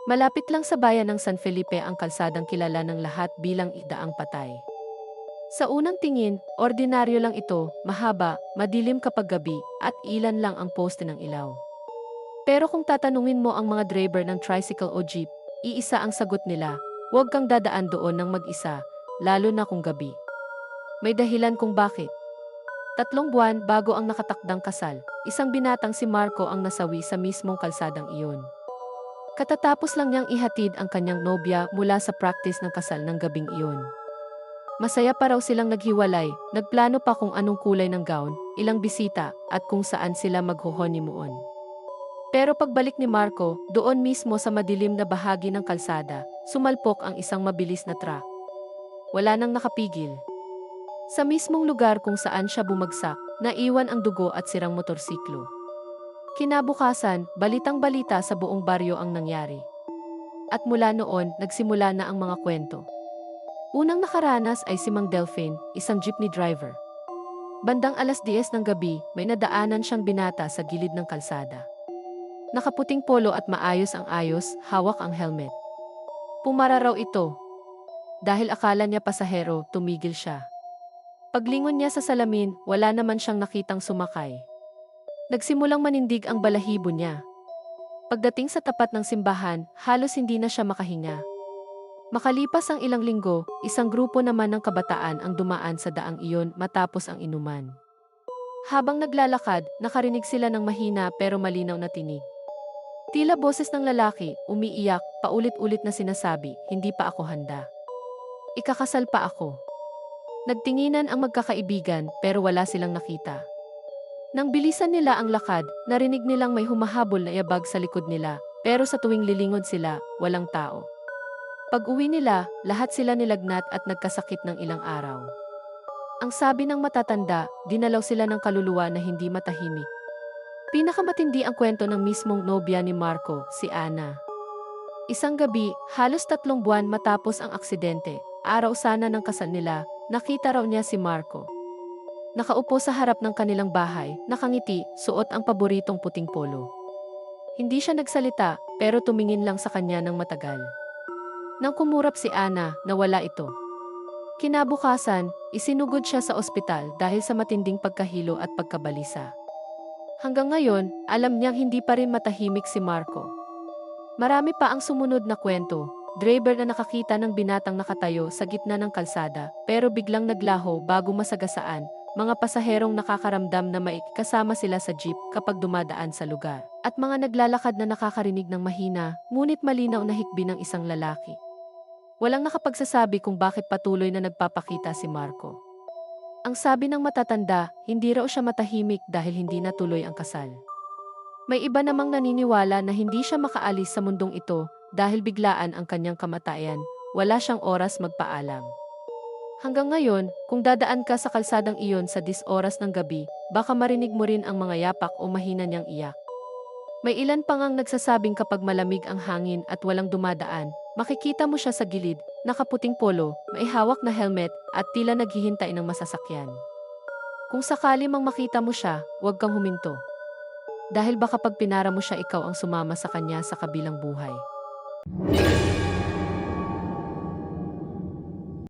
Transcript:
Malapit lang sa bayan ng San Felipe ang kalsadang kilala ng lahat bilang Idaang Patay. Sa unang tingin, ordinaryo lang ito, mahaba, madilim kapag gabi, at ilan lang ang poste ng ilaw. Pero kung tatanungin mo ang mga driver ng tricycle o jeep, iisa ang sagot nila, huwag kang dadaan doon ng mag-isa, lalo na kung gabi. May dahilan kung bakit. 3 buwan bago ang nakatakdang kasal, isang binatang si Marco ang nasawi sa mismong kalsadang iyon. Katatapos lang niyang ihatid ang kanyang nobya mula sa practice ng kasal ng gabing iyon. Masaya pa raw silang naghiwalay, nagplano pa kung anong kulay ng gown, ilang bisita, at kung saan sila magho-honeymoon. Pero pagbalik ni Marco, doon mismo sa madilim na bahagi ng kalsada, sumalpok ang isang mabilis na truck. Wala nang nakapigil. Sa mismong lugar kung saan siya bumagsak, naiwan ang dugo at sirang motorsiklo. Kinabukasan, balitang-balita sa buong baryo ang nangyari. At mula noon, nagsimula na ang mga kwento. Unang nakaranas ay si Mang Delphine, isang jeepney driver. Bandang 10:00 ng gabi, may nadaanan siyang binata sa gilid ng kalsada. Nakaputing polo at maayos ang ayos, hawak ang helmet. Pumara raw ito. Dahil akala niya pasahero, tumigil siya. Paglingon niya sa salamin, wala naman siyang nakitang sumakay. Nagsimulang manindig ang balahibo niya. Pagdating sa tapat ng simbahan, halos hindi na siya makahinga. Makalipas ang ilang linggo, isang grupo naman ng kabataan ang dumaan sa daang iyon matapos ang inuman. Habang naglalakad, nakarinig sila ng mahina pero malinaw na tinig. Tila boses ng lalaki, umiiyak, paulit-ulit na sinasabi, hindi pa ako handa. Ikakasal pa ako. Nagtinginan ang magkakaibigan pero wala silang nakita. Nang bilisan nila ang lakad, narinig nilang may humahabol na yabag sa likod nila, pero sa tuwing lilingon sila, walang tao. Pag-uwi nila, lahat sila nilagnat at nagkasakit ng ilang araw. Ang sabi ng matatanda, dinalaw sila ng kaluluwa na hindi matahimik. Pinakamatindi ang kwento ng mismong nobya ni Marco, si Ana. Isang gabi, halos 3 buwan matapos ang aksidente, araw sana ng kasal nila, nakita raw niya si Marco. Nakaupo sa harap ng kanilang bahay, nakangiti, suot ang paboritong puting polo. Hindi siya nagsalita, pero tumingin lang sa kanya ng matagal. Nang kumurap si Ana, nawala ito. Kinabukasan, isinugod siya sa ospital dahil sa matinding pagkahilo at pagkabalisa. Hanggang ngayon, alam niyang hindi pa rin matahimik si Marco. Marami pa ang sumunod na kwento. Driver na nakakita ng binatang nakatayo sa gitna ng kalsada, pero biglang naglaho bago masagasaan. Mga pasaherong nakakaramdam na maikasama sila sa jeep kapag dumadaan sa lugar. At mga naglalakad na nakakarinig ng mahina, ngunit malinaw na hikbi ng isang lalaki. Walang nakapagsasabi kung bakit patuloy na nagpapakita si Marco. Ang sabi ng matatanda, hindi raw siya matahimik dahil hindi natuloy ang kasal. May iba namang naniniwala na hindi siya makaalis sa mundong ito dahil biglaan ang kanyang kamatayan, wala siyang oras magpaalam. Hanggang ngayon, kung dadaan ka sa kalsadang iyon sa 10 oras ng gabi, baka marinig mo rin ang mga yapak o mahina niyang iyak. May ilan pang ang nagsasabing kapag malamig ang hangin at walang dumadaan, makikita mo siya sa gilid, nakaputing polo, may hawak na helmet, at tila naghihintay ng masasakyan. Kung sakali mang makita mo siya, huwag kang huminto. Dahil baka pag pinara mo siya ikaw ang sumama sa kanya sa kabilang buhay.